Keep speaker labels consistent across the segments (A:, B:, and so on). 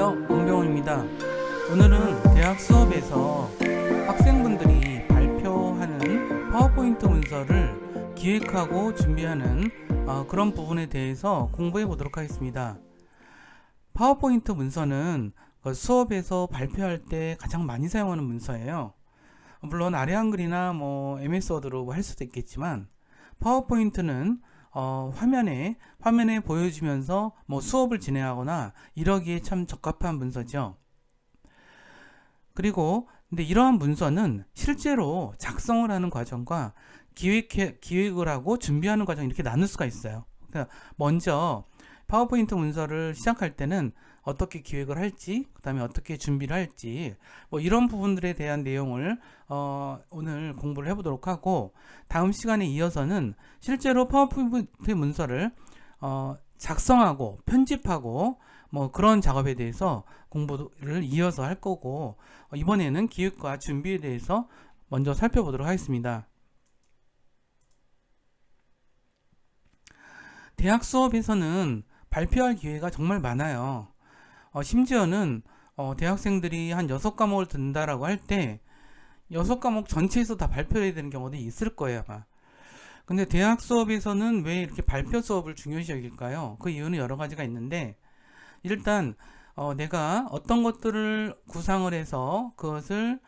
A: 안녕하세요, 공병호입니다. 오늘은 대학 수업에서 학생분들이 발표하는 파워포인트 문서를 기획하고 준비하는 그런 부분에 대해서 공부해 보도록 하겠습니다. 파워포인트 문서는 수업에서 발표할 때 가장 많이 사용하는 문서예요. 물론 아래 한글이나 MS 워드로 할 수도 있겠지만, 파워포인트는 화면에 보여주면서 수업을 진행하거나 이러기에 참 적합한 문서죠. 그리고 근데 이러한 문서는 실제로 작성을 하는 과정과 기획을 하고 준비하는 과정, 이렇게 나눌 수가 있어요. 그러니까 먼저 파워포인트 문서를 시작할 때는 어떻게 기획을 할지, 그 다음에 어떻게 준비를 할지, 이런 부분들에 대한 내용을 오늘 공부를 해보도록 하고, 다음 시간에 이어서는 실제로 파워포인트 문서를 작성하고 편집하고 그런 작업에 대해서 공부를 이어서 할 거고, 이번에는 기획과 준비에 대해서 먼저 살펴보도록 하겠습니다. 대학 수업에서는 발표할 기회가 정말 많아요. 심지어는 대학생들이 한 6과목을 든다라고 할 때 6과목 전체에서 다 발표해야 되는 경우도 있을 거예요, 아마. 근데 대학 수업에서는 왜 이렇게 발표 수업을 중요시 여길까요? 그 이유는 여러 가지가 있는데, 일단 내가 어떤 것들을 구상을 해서 그것을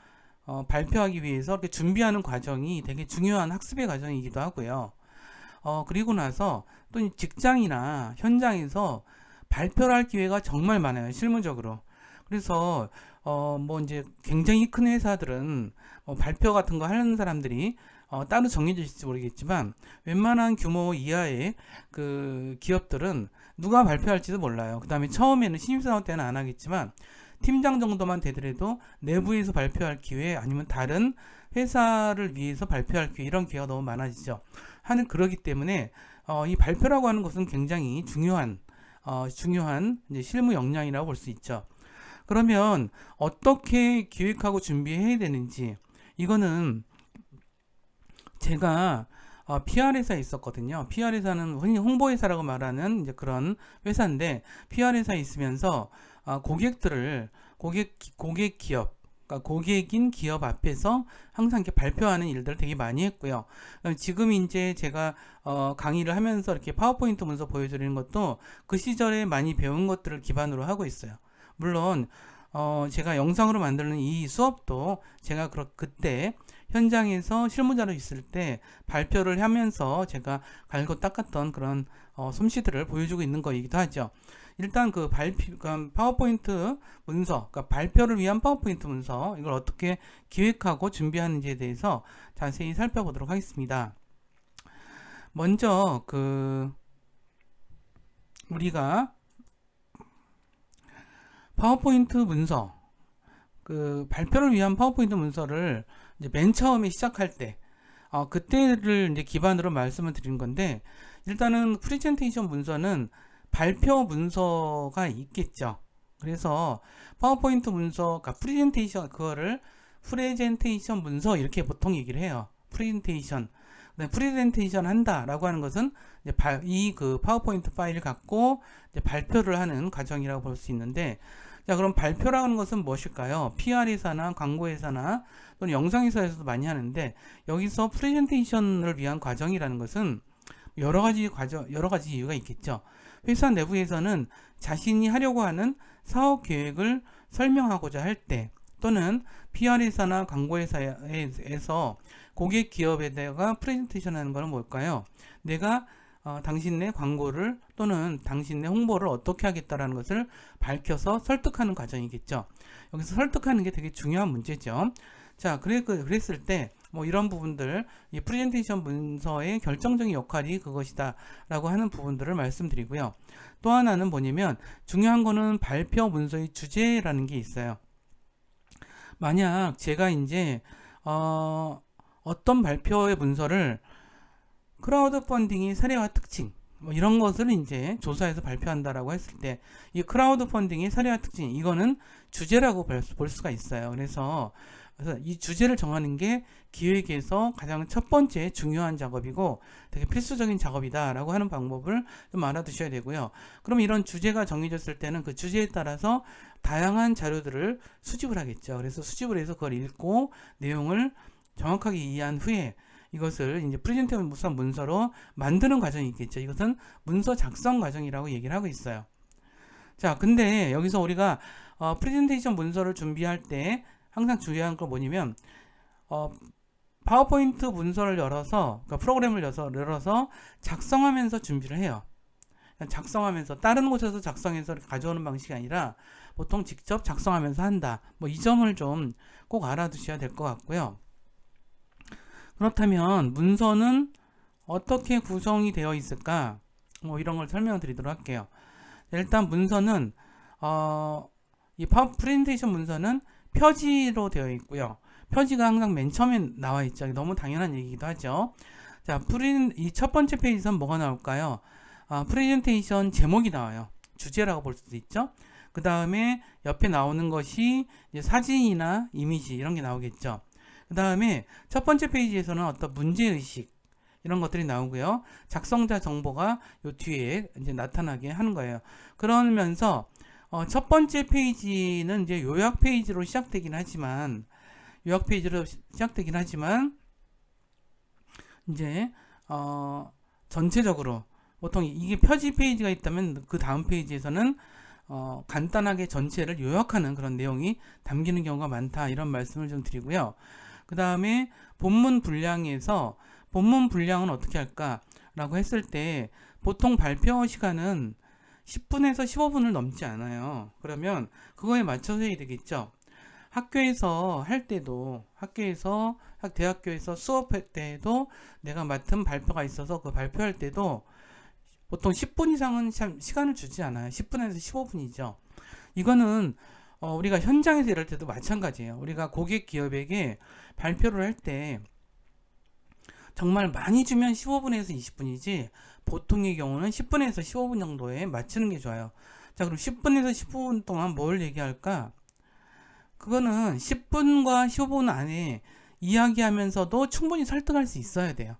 A: 발표하기 위해서 이렇게 준비하는 과정이 되게 중요한 학습의 과정이기도 하고요. 그리고 나서 또 직장이나 현장에서 발표를 할 기회가 정말 많아요, 실무적으로. 그래서 이제 굉장히 큰 회사들은 발표 같은 거 하는 사람들이 따로 정해져 있을지 모르겠지만, 웬만한 규모 이하의 그 기업들은 누가 발표할지도 몰라요. 그 다음에 처음에는 신입사원 때는 안 하겠지만, 팀장 정도만 되더라도 내부에서 발표할 기회, 아니면 다른 회사를 위해서 발표할 기회, 이런 기회가 너무 많아지죠. 그러기 때문에 이 발표라고 하는 것은 굉장히 중요한 이제 실무 역량이라고 볼 수 있죠. 그러면 어떻게 기획하고 준비해야 되는지, 이거는 제가 PR회사에 있었거든요. PR회사는 흔히 홍보회사라고 말하는 이제 그런 회사인데, PR회사에 있으면서 고객 기업, 그러니까 고객인 기업 앞에서 항상 이렇게 발표하는 일들을 되게 많이 했고요. 지금 이제 제가 강의를 하면서 이렇게 파워포인트 문서 보여드리는 것도 그 시절에 많이 배운 것들을 기반으로 하고 있어요. 물론 제가 영상으로 만드는 이 수업도 제가 그때 현장에서 실무자로 있을 때 발표를 하면서 제가 갈고 닦았던 그런 솜씨들을 보여주고 있는 거이기도 하죠. 일단 파워포인트 문서, 그러니까 발표를 위한 파워포인트 문서, 이걸 어떻게 기획하고 준비하는지에 대해서 자세히 살펴보도록 하겠습니다. 먼저 우리가 파워포인트 문서, 발표를 위한 파워포인트 문서를 이제 맨 처음에 시작할 때, 그때를 이제 기반으로 말씀을 드리는 건데, 일단은 프레젠테이션 문서는 발표 문서가 있겠죠. 그래서 파워포인트 문서, 그거를 프레젠테이션 문서, 이렇게 보통 얘기를 해요. 프레젠테이션 한다라고 하는 것은 이제 파워포인트 파일을 갖고 이제 발표를 하는 과정이라고 볼 수 있는데, 자, 그럼 발표라는 것은 무엇일까요? PR회사나 광고회사나 또는 영상회사에서도 많이 하는데, 여기서 프레젠테이션을 위한 과정이라는 것은 여러 가지 이유가 있겠죠. 회사 내부에서는 자신이 하려고 하는 사업 계획을 설명하고자 할 때, 또는 PR회사나 광고회사에서 고객 기업에다가 프레젠테이션 하는 것은 뭘까요? 내가 당신네 광고를 또는 당신네 홍보를 어떻게 하겠다라는 것을 밝혀서 설득하는 과정이겠죠. 여기서 설득하는 게 되게 중요한 문제죠. 자, 그랬을 때 이런 부분들, 이 프레젠테이션 문서의 결정적인 역할이 그것이다 라고 하는 부분들을 말씀드리고요. 또 하나는 뭐냐면, 중요한 거는 발표 문서의 주제라는 게 있어요. 만약 제가 이제 어떤 발표의 문서를 크라우드 펀딩의 사례와 특징, 이런 것을 이제 조사해서 발표한다라고 했을 때, 이 크라우드 펀딩의 사례와 특징, 이거는 주제라고 볼 수가 있어요. 그래서 그래서 이 주제를 정하는 게 기획에서 가장 첫 번째 중요한 작업이고 되게 필수적인 작업이다라고 하는 방법을 좀 알아두셔야 되고요. 그럼 이런 주제가 정해졌을 때는 그 주제에 따라서 다양한 자료들을 수집을 하겠죠. 그래서 수집을 해서 그걸 읽고 내용을 정확하게 이해한 후에 이것을 이제 프레젠테이션 문서로 만드는 과정이 있겠죠. 이것은 문서 작성 과정이라고 얘기를 하고 있어요. 자, 근데 여기서 우리가 프레젠테이션 문서를 준비할 때 항상 중요한 거 뭐냐면 파워포인트 문서를 열어서 그러니까 프로그램을 열어서 작성하면서 준비를 해요. 작성하면서 다른 곳에서 작성해서 가져오는 방식이 아니라 보통 직접 작성하면서 한다. 뭐 이 점을 좀 꼭 알아두셔야 될 것 같고요. 그렇다면 문서는 어떻게 구성이 되어 있을까? 뭐 이런 걸 설명드리도록 할게요. 일단 문서는 이 프레젠테이션 문서는 표지로 되어 있고요. 표지가 항상 맨 처음에 나와 있죠. 너무 당연한 얘기기도 하죠. 자, 이 첫 번째 페이지에서는 뭐가 나올까요? 프레젠테이션 제목이 나와요. 주제라고 볼 수도 있죠. 그 다음에 옆에 나오는 것이 이제 사진이나 이미지 이런 게 나오겠죠. 그 다음에 첫 번째 페이지에서는 어떤 문제의식 이런 것들이 나오고요. 작성자 정보가 요 뒤에 이제 나타나게 하는 거예요. 그러면서 첫 번째 페이지는 이제 요약 페이지로 시작되긴 하지만 이제 전체적으로 보통 이게 표지 페이지가 있다면 그 다음 페이지에서는 간단하게 전체를 요약하는 그런 내용이 담기는 경우가 많다 이런 말씀을 좀 드리고요. 그 다음에 본문 분량에서 본문 분량은 어떻게 할까 라고 했을 때 보통 발표 시간은 10분에서 15분을 넘지 않아요. 그러면 그거에 맞춰서 해야 되겠죠. 학교에서 할 때도 대학교에서 수업할 때도 내가 맡은 발표가 있어서 그 발표할 때도 보통 10분 이상은 시간을 주지 않아요. 10분에서 15분이죠. 이거는 우리가 현장에서 일할 때도 마찬가지예요. 우리가 고객 기업에게 발표를 할 때 정말 많이 주면 15분에서 20분이지 보통의 경우는 10분에서 15분 정도에 맞추는 게 좋아요. 자, 그럼 10분에서 15분 동안 뭘 얘기할까? 그거는 10분과 15분 안에 이야기하면서도 충분히 설득할 수 있어야 돼요.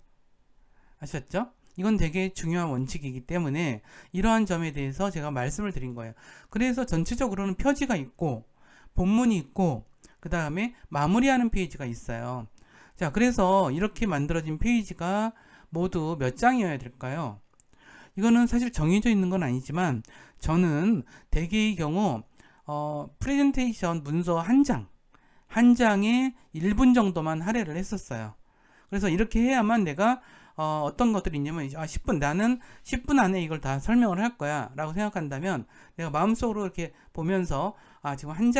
A: 아셨죠? 이건 되게 중요한 원칙이기 때문에 이러한 점에 대해서 제가 말씀을 드린 거예요. 그래서 전체적으로는 표지가 있고 본문이 있고 그 다음에 마무리하는 페이지가 있어요. 자, 그래서 이렇게 만들어진 페이지가 모두 몇 장이어야 될까요? 이거는 사실 정해져 있는 건 아니지만 저는 대개의 경우 프레젠테이션 문서 한 장에 1분 정도만 할애를 했었어요. 그래서 이렇게 해야만 내가 어떤 것들이 있냐면 10분 나는 10분 안에 이걸 다 설명을 할 거야 라고 생각한다면 내가 마음속으로 이렇게 보면서 지금 한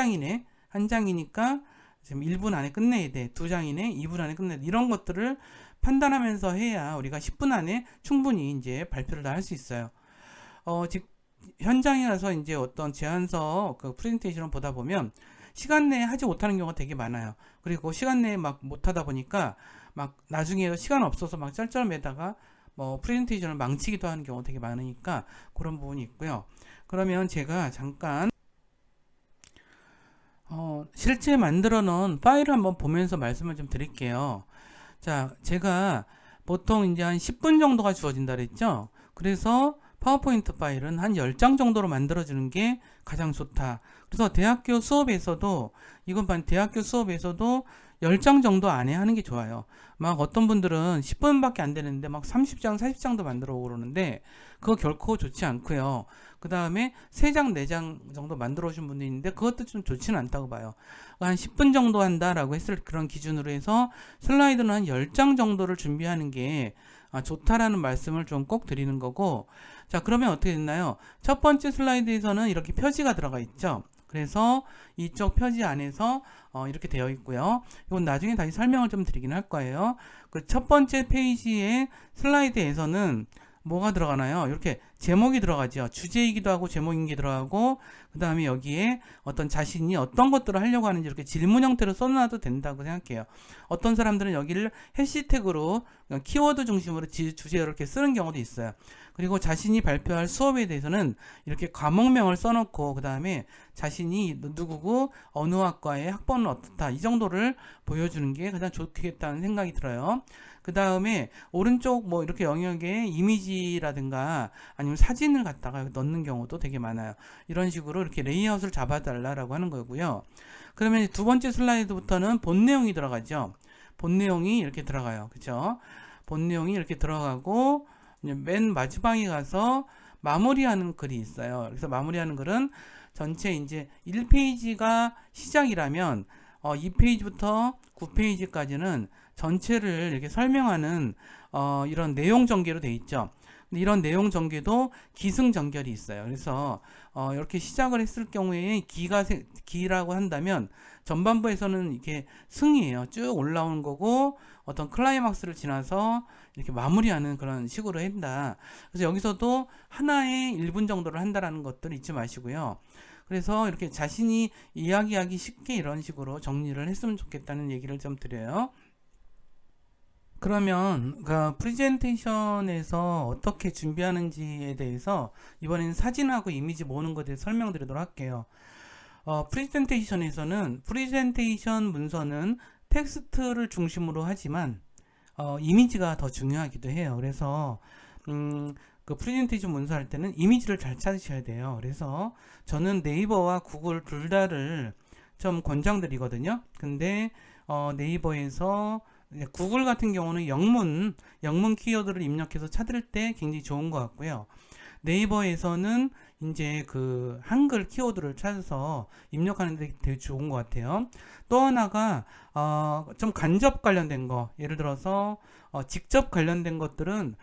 A: 장이니까 지금 1분 안에 끝내야 돼. 2장이네. 2분 안에 끝내야 돼. 이런 것들을 판단하면서 해야 우리가 10분 안에 충분히 이제 발표를 다 할 수 있어요. 즉 현장에 가서 이제 어떤 제안서 그 프레젠테이션을 보다 보면 시간 내에 하지 못하는 경우가 되게 많아요. 그리고 시간 내에 막 못하다 보니까 막 나중에 시간 없어서 막 짤짤매다가 뭐 프레젠테이션을 망치기도 하는 경우가 되게 많으니까 그런 부분이 있고요. 그러면 제가 잠깐 실제 만들어 놓은 파일을 한번 보면서 말씀을 좀 드릴게요. 자, 제가 보통 이제 한 10분 정도가 주어진다 그랬죠? 그래서 파워포인트 파일은 한 10장 정도로 만들어주는 게 가장 좋다. 그래서 대학교 수업에서도 10장 정도 안에 하는 게 좋아요. 막 어떤 분들은 10분밖에 안 되는데 막 30장, 40장도 만들어 오고 그러는데 그거 결코 좋지 않고요. 그 다음에 3장, 4장 정도 만들어 오신 분도 있는데 그것도 좀 좋지는 않다고 봐요. 한 10분 정도 한다라고 했을 그런 기준으로 해서 슬라이드는 한 10장 정도를 준비하는 게 좋다라는 말씀을 좀 꼭 드리는 거고, 자, 그러면 어떻게 됐나요? 첫 번째 슬라이드에서는 이렇게 표지가 들어가 있죠. 그래서 이쪽 표지 안에서 이렇게 되어 있고요. 이건 나중에 다시 설명을 좀 드리긴 할 거예요. 그 첫 번째 페이지의 슬라이드에서는 뭐가 들어가나요? 이렇게 제목이 들어가죠. 주제이기도 하고 제목인 게 들어가고, 그 다음에 여기에 어떤 자신이 어떤 것들을 하려고 하는지 이렇게 질문 형태로 써놔도 된다고 생각해요. 어떤 사람들은 여기를 해시태그로 키워드 중심으로 주제를 이렇게 쓰는 경우도 있어요. 그리고 자신이 발표할 수업에 대해서는 이렇게 과목명을 써놓고, 그 다음에 자신이 누구고 어느 학과의 학번은 어떻다, 이 정도를 보여주는 게 가장 좋겠다는 생각이 들어요. 그 다음에 오른쪽 뭐 이렇게 영역에 이미지라든가 아니면 사진을 갖다가 넣는 경우도 되게 많아요. 이런 식으로 이렇게 레이아웃을 잡아달라고 하는 거고요. 그러면 두 번째 슬라이드부터는 본 내용이 들어가죠. 본 내용이 이렇게 들어가요. 그죠? 본 내용이 이렇게 들어가고, 맨 마지막에 가서 마무리하는 글이 있어요. 그래서 마무리하는 글은 전체 이제 1페이지가 시작이라면 2페이지부터 9페이지까지는 전체를 이렇게 설명하는 이런 내용 전개로 되어 있죠. 근데 이런 내용 전개도 기승전결이 있어요. 그래서 이렇게 시작을 했을 경우에 기라고 한다면 전반부에서는 이게 승이에요. 쭉 올라오는 거고, 어떤 클라이막스를 지나서 이렇게 마무리하는 그런 식으로 한다. 그래서 여기서도 하나의 1분 정도를 한다라는 것들 잊지 마시고요. 그래서 이렇게 자신이 이야기하기 쉽게 이런 식으로 정리를 했으면 좋겠다는 얘기를 좀 드려요. 그러면 그 프레젠테이션에서 어떻게 준비하는지에 대해서 이번에는 사진하고 이미지 모으는 것에 대해서 설명드리도록 할게요. 프레젠테이션에서는 프레젠테이션 문서는 텍스트를 중심으로 하지만 이미지가 더 중요하기도 해요. 그래서 그 프레젠테이션 문서 할 때는 이미지를 잘 찾으셔야 돼요. 그래서 저는 네이버와 구글 둘 다를 좀 권장드리거든요. 근데 네이버에서 구글 같은 경우는 영문 키워드를 입력해서 찾을 때 굉장히 좋은 것 같고요. 네이버에서는 이제 그 한글 키워드를 찾아서 입력하는 데 되게 좋은 것 같아요. 또 하나가 좀 간접 관련된 거, 예를 들어서 직접 관련된 것들은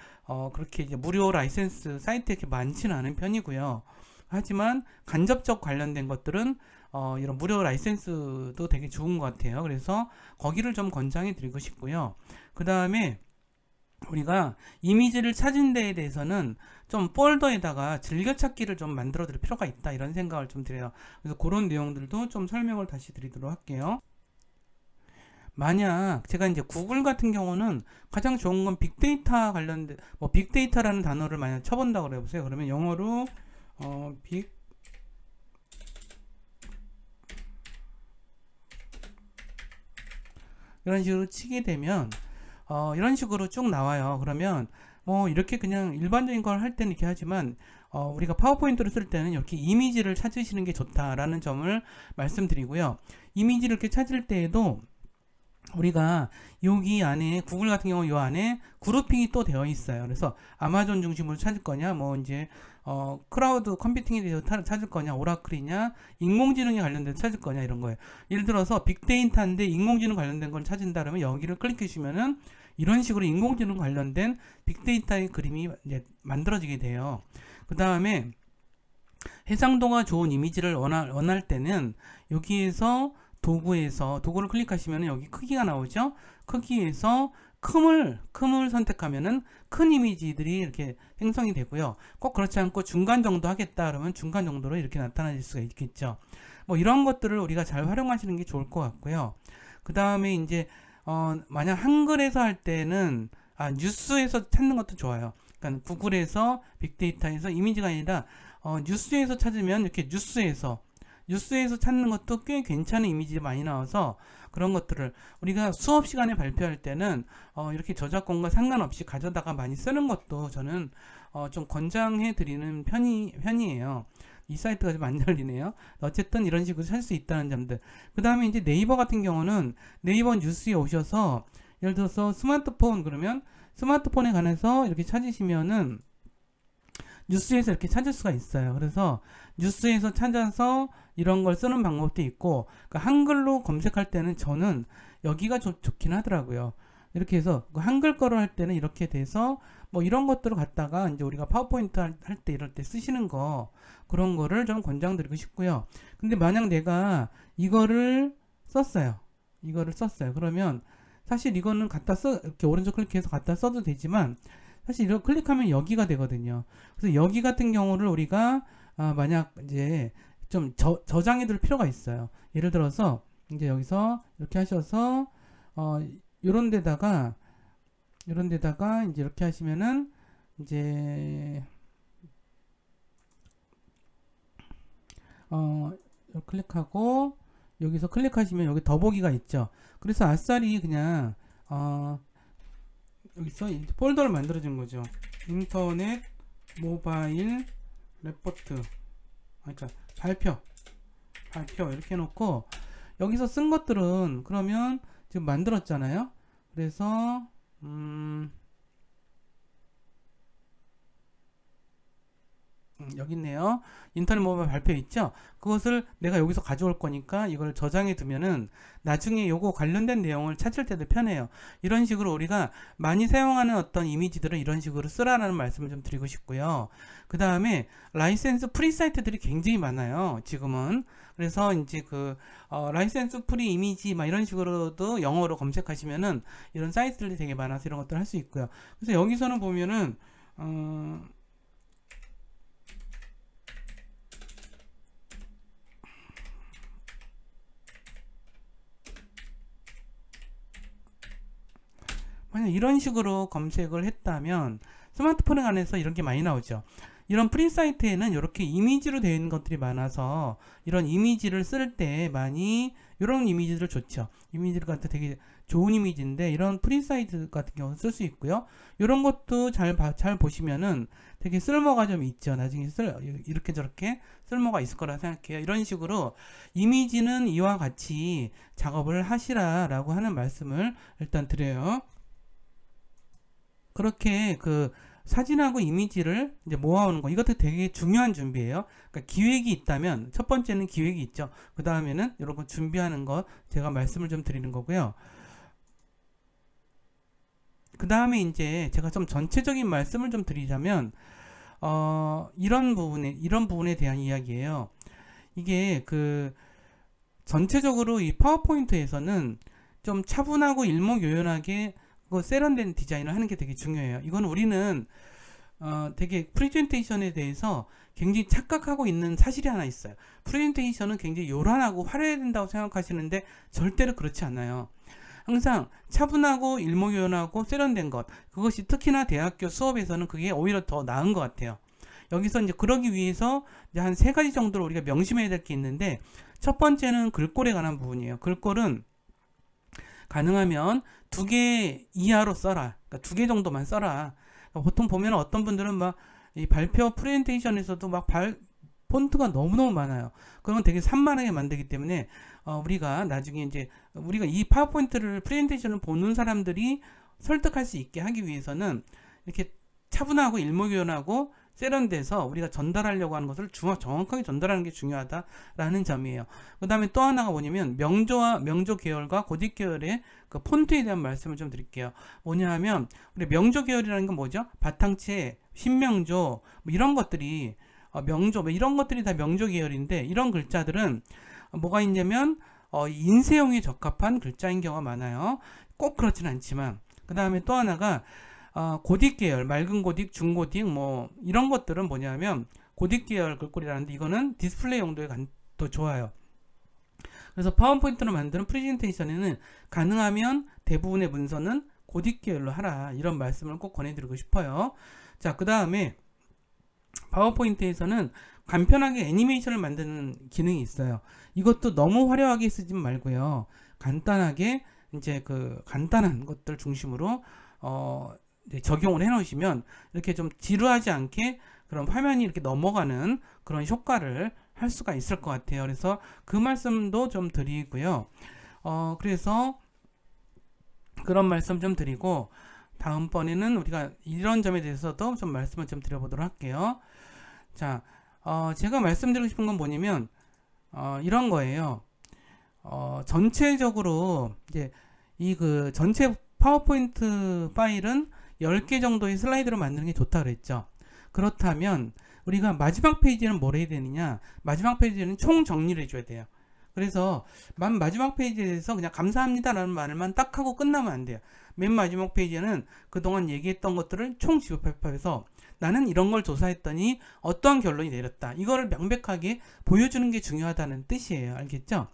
A: 그렇게 이제 무료 라이센스 사이트에 이렇게 많지는 않은 편이고요. 하지만 간접적 관련된 것들은 이런 무료 라이센스도 되게 좋은 것 같아요. 그래서 거기를 좀 권장해 드리고 싶고요. 그 다음에 우리가 이미지를 찾은 데에 대해서는 좀 폴더에다가 즐겨찾기를 좀 만들어 드릴 필요가 있다, 이런 생각을 좀 드려요. 그래서 그런 내용들도 좀 설명을 다시 드리도록 할게요. 만약 제가 이제 구글 같은 경우는 가장 좋은 건 빅데이터 관련된, 뭐 빅데이터라는 단어를 만약 쳐본다고 해보세요. 그러면 영어로 빅 이런 식으로 치게 되면 이런 식으로 쭉 나와요. 그러면 뭐 이렇게 그냥 일반적인 걸 할 때는 이렇게 하지만 우리가 파워포인트를 쓸 때는 이렇게 이미지를 찾으시는 게 좋다라는 점을 말씀드리고요. 이미지를 이렇게 찾을 때에도 우리가 여기 안에 구글 같은 경우 이 안에 그룹핑이 또 되어 있어요. 그래서 아마존 중심으로 찾을 거냐, 뭐 이제 클라우드 컴퓨팅에 대해서 찾을 거냐, 오라클이냐, 인공지능에 관련돼서 찾을 거냐, 이런 거예요. 예를 들어서 빅데이터인데 인공지능 관련된 걸 찾은다 그러면 여기를 클릭해 주시면은 이런 식으로 인공지능 관련된 빅데이터의 그림이 이제 만들어지게 돼요. 그 다음에 해상도가 좋은 이미지를 원할 때는 여기에서 도구를 클릭하시면 여기 크기가 나오죠. 크기에서 큼을 선택하면은 큰 이미지들이 이렇게 생성이 되고요. 꼭 그렇지 않고 중간 정도 하겠다 그러면 중간 정도로 이렇게 나타날 수가 있겠죠. 뭐 이런 것들을 우리가 잘 활용하시는 게 좋을 것 같고요. 그 다음에 이제 만약 한글에서 할 때는 뉴스에서 찾는 것도 좋아요. 그러니까 구글에서 빅데이터에서 이미지가 아니라 뉴스에서 찾으면 이렇게 뉴스에서 찾는 것도 꽤 괜찮은 이미지가 많이 나와서 그런 것들을 우리가 수업 시간에 발표할 때는 이렇게 저작권과 상관없이 가져다가 많이 쓰는 것도 저는 좀 권장해 드리는 편이에요. 이 사이트가 좀 안 열리네요. 어쨌든 이런 식으로 살 수 있다는 점들. 그 다음에 이제 네이버 같은 경우는 네이버 뉴스에 오셔서 예를 들어서 스마트폰, 그러면 스마트폰에 관해서 이렇게 찾으시면은 뉴스에서 이렇게 찾을 수가 있어요. 그래서 뉴스에서 찾아서 이런 걸 쓰는 방법도 있고, 그러니까 한글로 검색할 때는 저는 여기가 좋긴 하더라고요. 이렇게 해서 한글 거로 할 때는 이렇게 돼서 뭐 이런 것들을 갖다가 이제 우리가 파워포인트 할 때 이럴 때 쓰시는 거, 그런 거를 좀 권장드리고 싶고요. 근데 만약 내가 이거를 썼어요. 그러면 사실 이거는 이렇게 오른쪽 클릭해서 갖다 써도 되지만, 사실 이거 클릭하면 여기가 되거든요. 그래서 여기 같은 경우를 우리가 만약 이제 좀 저장해 둘 필요가 있어요. 예를 들어서 이제 여기서 이렇게 하셔서 요런 데다가 이제 이렇게 하시면은 이제 클릭하고 여기서 클릭하시면 여기 더보기가 있죠. 그래서 아싸리 그냥 여기서 폴더를 만들어 준 거죠. 인터넷 모바일 레포트, 그러니까 발표 이렇게 해놓고 여기서 쓴 것들은 그러면 지금 만들었잖아요. 그래서 여기 있네요. 인터넷 모바일 발표 있죠? 그것을 내가 여기서 가져올 거니까 이걸 저장해 두면은 나중에 요거 관련된 내용을 찾을 때도 편해요. 이런 식으로 우리가 많이 사용하는 어떤 이미지들을 이런 식으로 쓰라라는 말씀을 좀 드리고 싶고요. 그 다음에 라이센스 프리 사이트들이 굉장히 많아요. 지금은. 그래서 이제 라이센스 프리 이미지 막 이런 식으로도 영어로 검색하시면은 이런 사이트들이 되게 많아서 이런 것들 을 할 수 있고요. 그래서 여기서는 보면은 만약 이런 식으로 검색을 했다면 스마트폰 안에서 이런 게 많이 나오죠. 이런 프리 사이트에는 이렇게 이미지로 되어 있는 것들이 많아서 이런 이미지를 쓸 때 많이 이런 이미지를 좋죠. 이미지를 갖다 되게 좋은 이미지인데 이런 프리 사이트 같은 경우는 쓸 수 있고요. 이런 것도 잘 보시면은 되게 쓸모가 좀 있죠. 나중에 이렇게 저렇게 쓸모가 있을 거라 생각해요. 이런 식으로 이미지는 이와 같이 작업을 하시라라고 하는 말씀을 일단 드려요. 그렇게 사진하고 이미지를 이제 모아오는 거, 이것도 되게 중요한 준비예요. 그러니까 기획이 있다면 첫 번째는 기획이 있죠. 그 다음에는 이런 거 준비하는 거 제가 말씀을 좀 드리는 거고요. 그 다음에 이제 제가 좀 전체적인 말씀을 좀 드리자면 이런 부분에 대한 이야기예요. 이게 전체적으로 이 파워포인트에서는 좀 차분하고 일목요연하게 세련된 디자인을 하는 게 되게 중요해요. 이건 우리는 되게 프레젠테이션에 대해서 굉장히 착각하고 있는 사실이 하나 있어요. 프레젠테이션은 굉장히 요란하고 화려해야 된다고 생각하시는데 절대로 그렇지 않아요. 항상 차분하고 일목요연하고 세련된 것, 그것이 특히나 대학교 수업에서는 그게 오히려 더 나은 것 같아요. 여기서 이제 그러기 위해서 이제 한 3가지 정도로 우리가 명심해야 될 게 있는데, 첫 번째는 글꼴에 관한 부분이에요. 글꼴은 가능하면 2개 이하로 써라. 그러니까 2개 정도만 써라. 그러니까 보통 보면 어떤 분들은 막 이 발표 프레젠테이션에서도 막 폰트가 너무너무 많아요. 그러면 되게 산만하게 만들기 때문에 우리가 나중에 이제 우리가 이 파워포인트를 프레젠테이션을 보는 사람들이 설득할 수 있게 하기 위해서는 이렇게 차분하고 일목요연하고 세련돼서 우리가 전달하려고 하는 것을 정확하게 전달하는 게 중요하다라는 점이에요. 그 다음에 또 하나가 뭐냐면 명조 계열과 고딕 계열의 폰트에 대한 말씀을 좀 드릴게요. 뭐냐 하면 우리 명조 계열이라는 건 뭐죠? 바탕체, 신명조 뭐 이런 것들이 명조 뭐 이런 것들이 다 명조 계열인데, 이런 글자들은 뭐가 있냐면 인쇄용에 적합한 글자인 경우가 많아요. 꼭 그렇진 않지만. 그 다음에 또 하나가 고딕 계열, 맑은 고딕, 중고딕 뭐 이런 것들은 뭐냐면 고딕 계열 글꼴이라는데, 이거는 디스플레이 용도에 더 좋아요. 그래서 파워포인트로 만드는 프레젠테이션에는 가능하면 대부분의 문서는 고딕 계열로 하라, 이런 말씀을 꼭 권해드리고 싶어요. 자, 그 다음에 파워포인트에서는 간편하게 애니메이션을 만드는 기능이 있어요. 이것도 너무 화려하게 쓰지 말고요. 간단하게 이제 간단한 것들 중심으로 적용을 해 놓으시면 이렇게 좀 지루하지 않게 그런 화면이 이렇게 넘어가는 그런 효과를 할 수가 있을 것 같아요. 그래서 그 말씀도 좀 드리고요. 그래서 그런 말씀 좀 드리고, 다음번에는 우리가 이런 점에 대해서도 좀 말씀을 좀 드려보도록 할게요. 자, 제가 말씀드리고 싶은 건 뭐냐면 이런 거예요. 전체적으로 이제 전체 파워포인트 파일은 10개 정도의 슬라이드로 만드는 게 좋다 그랬죠. 그렇다면 우리가 마지막 페이지는 뭘 해야 되느냐? 마지막 페이지는 총 정리를 해줘야 돼요. 그래서 맨 마지막 페이지에서 그냥 감사합니다라는 말만 딱 하고 끝나면 안 돼요. 맨 마지막 페이지에는 그동안 얘기했던 것들을 총 집합해서 나는 이런 걸 조사했더니 어떠한 결론이 내렸다. 이거를 명백하게 보여주는 게 중요하다는 뜻이에요. 알겠죠?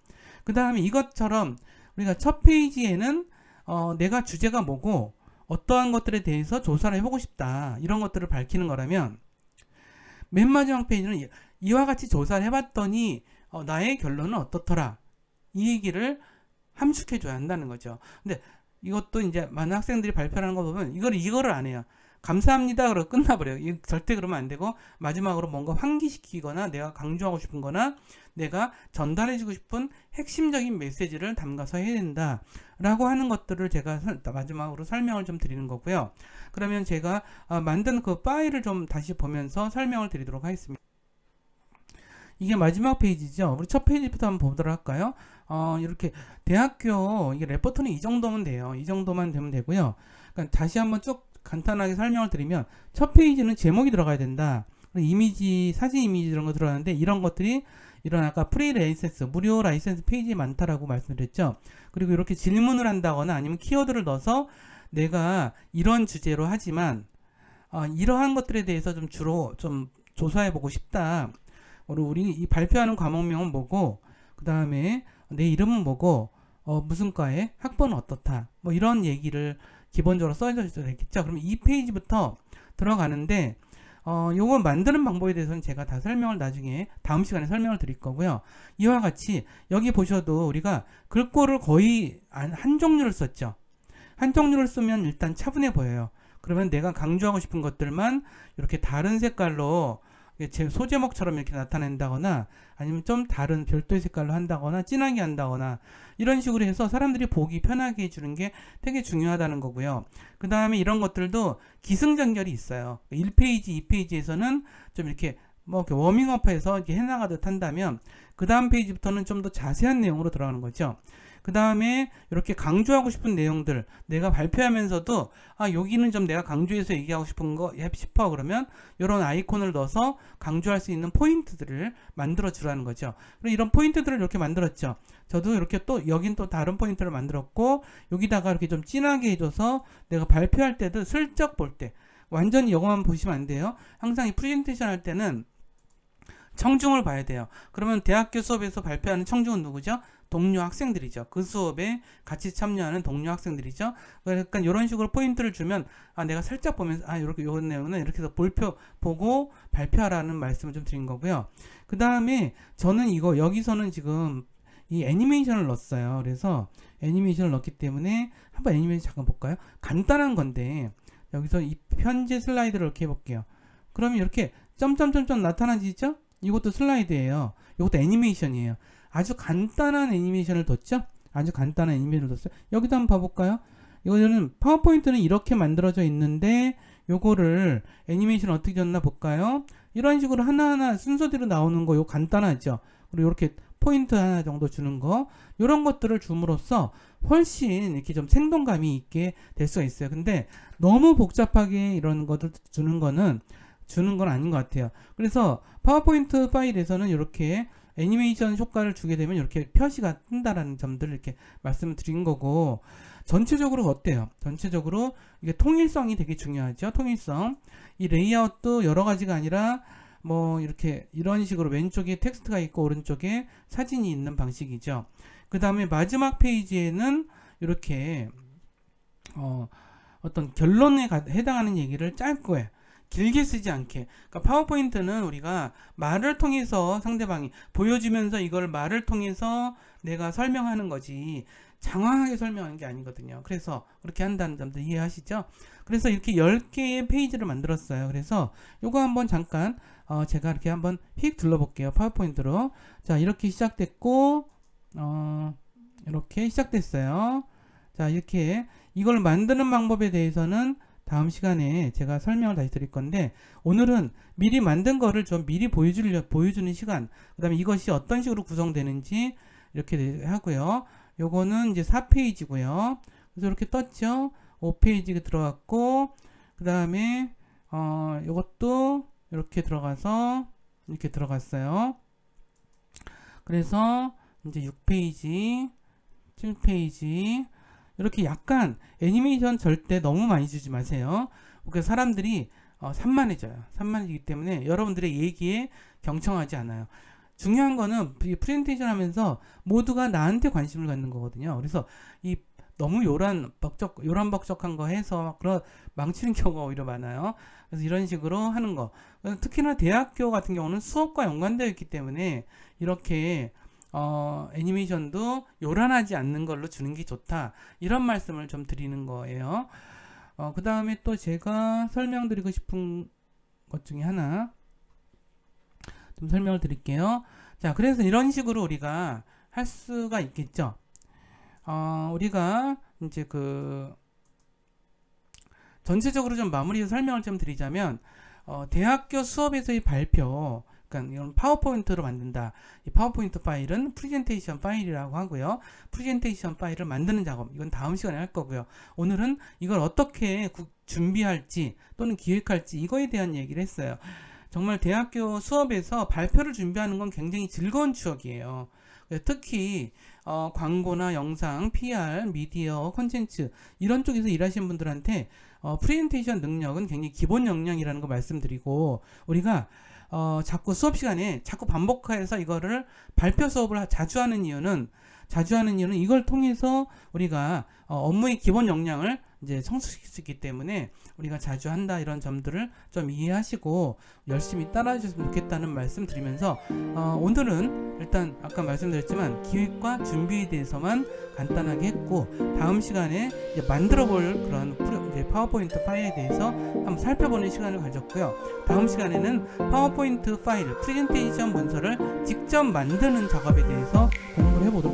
A: 그 다음에 이것처럼 우리가 첫 페이지에는 내가 주제가 뭐고 어떠한 것들에 대해서 조사를 해보고 싶다. 이런 것들을 밝히는 거라면 맨 마지막 페이지는 이와 같이 조사를 해봤더니 나의 결론은 어떻더라. 이 얘기를 함축해줘야 한다는 거죠. 근데 이것도 이제 많은 학생들이 발표하는 거 보면 이거를 안 해요. 감사합니다. 그러고 끝나버려요. 절대 그러면 안 되고 마지막으로 뭔가 환기시키거나 내가 강조하고 싶은 거나 내가 전달해주고 싶은 핵심적인 메시지를 담가서 해야 된다. 라고 하는 것들을 제가 마지막으로 설명을 좀 드리는 거고요. 그러면 제가 만든 그 파일을 좀 다시 보면서 설명을 드리도록 하겠습니다. 이게 마지막 페이지죠. 우리 첫 페이지부터 한번 보도록 할까요? 이렇게 대학교 이게 레포트는 이 정도면 돼요. 이 정도만 되면 되고요. 그러니까 다시 한번 쭉 간단하게 설명을 드리면 첫 페이지는 제목이 들어가야 된다. 이미지, 사진 이미지 이런 거 들어가는데 이런 것들이 이런 아까 프리 라이센스, 무료 라이센스 페이지에 많다라고 말씀드렸죠. 그리고 이렇게 질문을 한다거나 아니면 키워드를 넣어서 내가 이런 주제로 하지만 이러한 것들에 대해서 좀 주로 좀 조사해 보고 싶다. 우리 이 발표하는 과목명은 뭐고 그 다음에 내 이름은 뭐고 무슨 과에 학번은 어떻다. 뭐 이런 얘기를 기본적으로 써줘야 되겠죠. 그럼 이 페이지부터 들어가는데 요거 만드는 방법에 대해서는 제가 다 설명을 나중에 다음 시간에 설명을 드릴 거고요. 이와 같이 여기 보셔도 우리가 글꼴을 거의 한 종류를 썼죠. 한 종류를 쓰면 일단 차분해 보여요. 그러면 내가 강조하고 싶은 것들만 이렇게 다른 색깔로 제 소제목처럼 이렇게 나타낸다거나 아니면 좀 다른 별도의 색깔로 한다거나 진하게 한다거나 이런 식으로 해서 사람들이 보기 편하게 해주는 게 되게 중요하다는 거고요. 그 다음에 이런 것들도 기승전결이 있어요. 1페이지, 2페이지에서는 좀 이렇게 뭐 이렇게 워밍업해서 이렇게 해나가듯 한다면 그 다음 페이지부터는 좀 더 자세한 내용으로 들어가는 거죠. 그 다음에 이렇게 강조하고 싶은 내용들 내가 발표하면서도 여기는 좀 내가 강조해서 얘기하고 싶은 거 싶어 그러면 이런 아이콘을 넣어서 강조할 수 있는 포인트들을 만들어 주라는 거죠. 그리고 이런 포인트들을 이렇게 만들었죠. 저도 이렇게 또 여긴 또 다른 포인트를 만들었고 여기다가 이렇게 좀 진하게 해줘서 내가 발표할 때도 슬쩍 볼 때 완전히 이거만 보시면 안 돼요. 항상 이 프레젠테이션 할 때는 청중을 봐야 돼요. 그러면 대학교 수업에서 발표하는 청중은 누구죠? 동료 학생들이죠. 그 수업에 같이 참여하는 동료 학생들이죠. 그러니까 이런 식으로 포인트를 주면 내가 살짝 보면서 이렇게 이런 내용은 이렇게 해서 보고 발표하라는 말씀을 좀 드린 거고요. 그 다음에 저는 여기서는 지금 이 애니메이션을 넣었어요. 그래서 애니메이션을 넣었기 때문에 한번 애니메이션 잠깐 볼까요? 간단한 건데 여기서 이 편지 슬라이드를 이렇게 해볼게요. 그러면 이렇게 점점점점 나타나지죠? 이것도 슬라이드예요. 이것도 애니메이션이에요. 아주 간단한 애니메이션을 뒀죠? 아주 간단한 애니메이션을 뒀어요. 여기도 한번 봐볼까요? 이거는 파워포인트는 이렇게 만들어져 있는데 요거를 애니메이션 어떻게 줬나 볼까요? 이런 식으로 하나하나 순서대로 나오는 거 이거 간단하죠? 그리고 이렇게 포인트 하나 정도 주는 거 이런 것들을 줌으로써 훨씬 이렇게 좀 생동감이 있게 될 수가 있어요. 근데 너무 복잡하게 이런 것들 주는 건 아닌 것 같아요. 그래서 파워포인트 파일에서는 이렇게 애니메이션 효과를 주게 되면 이렇게 표시가 뜬다라는 점들을 이렇게 말씀을 드린 거고 전체적으로 어때요? 전체적으로 이게 통일성이 되게 중요하죠. 통일성. 이 레이아웃도 여러 가지가 아니라 뭐 이렇게 이런 식으로 왼쪽에 텍스트가 있고 오른쪽에 사진이 있는 방식이죠. 그 다음에 마지막 페이지에는 이렇게 어떤 결론에 해당하는 얘기를 짧게 길게 쓰지 않게. 그러니까 파워포인트는 우리가 말을 통해서 상대방이 보여주면서 이걸 말을 통해서 내가 설명하는 거지 장황하게 설명하는 게 아니거든요. 그래서 그렇게 한다는 점도 이해하시죠? 그래서 이렇게 10개의 페이지를 만들었어요. 그래서 요거 한번 잠깐 제가 이렇게 한번 휙 둘러볼게요. 파워포인트로. 자, 이렇게 시작됐고 이렇게 시작됐어요. 자, 이렇게 이걸 만드는 방법에 대해서는 다음 시간에 제가 설명을 다시 드릴 건데 오늘은 미리 만든 거를 좀 미리 보여주는 시간 그 다음에 이것이 어떤 식으로 구성되는지 이렇게 하고요. 요거는 이제 4페이지고요. 그래서 이렇게 떴죠. 5페이지가 들어갔고 그 다음에 요것도 이렇게 들어가서 이렇게 들어갔어요. 그래서 이제 6페이지, 7페이지 이렇게 약간 애니메이션 절대 너무 많이 주지 마세요. 그래서 사람들이 산만해져요. 산만해지기 때문에 여러분들의 얘기에 경청하지 않아요. 중요한 거는 프레젠테이션 하면서 모두가 나한테 관심을 갖는 거거든요. 그래서 이 너무 요란벅적한 거 해서 그런 망치는 경우가 오히려 많아요. 그래서 이런 식으로 하는 거. 특히나 대학교 같은 경우는 수업과 연관되어 있기 때문에 이렇게 애니메이션도 요란하지 않는 걸로 주는 게 좋다. 이런 말씀을 좀 드리는 거예요. 그 다음에 또 제가 설명드리고 싶은 것 중에 하나 좀 설명을 드릴게요. 자, 그래서 이런 식으로 우리가 할 수가 있겠죠. 우리가 이제 전체적으로 좀 마무리 설명을 좀 드리자면, 대학교 수업에서의 발표, 그러니까 이런 파워포인트로 만든다. 이 파워포인트 파일은 프레젠테이션 파일이라고 하고요. 프레젠테이션 파일을 만드는 작업, 이건 다음 시간에 할 거고요. 오늘은 이걸 어떻게 준비할지 또는 기획할지 이거에 대한 얘기를 했어요. 정말 대학교 수업에서 발표를 준비하는 건 굉장히 즐거운 추억이에요. 특히 광고나 영상, PR, 미디어, 콘텐츠 이런 쪽에서 일하시는 분들한테 프레젠테이션 능력은 굉장히 기본 역량이라는 거 말씀드리고, 우리가 자꾸 수업 시간에 자꾸 반복해서 이거를 발표 수업을 자주 하는 이유는 이걸 통해서 우리가 업무의 기본 역량을 이제 성숙시킬 수 있기 때문에 우리가 자주 한다, 이런 점들을 좀 이해하시고 열심히 따라해 주셨으면 좋겠다는 말씀 드리면서, 오늘은 일단 아까 말씀드렸지만 기획과 준비에 대해서만 간단하게 했고, 다음 시간에 이제 만들어 볼 그런 이제 파워포인트 파일에 대해서 한번 살펴보는 시간을 가졌고요. 다음 시간에는 파워포인트 파일, 프레젠테이션 문서를 직접 만드는 작업에 대해서 공부를 해보도록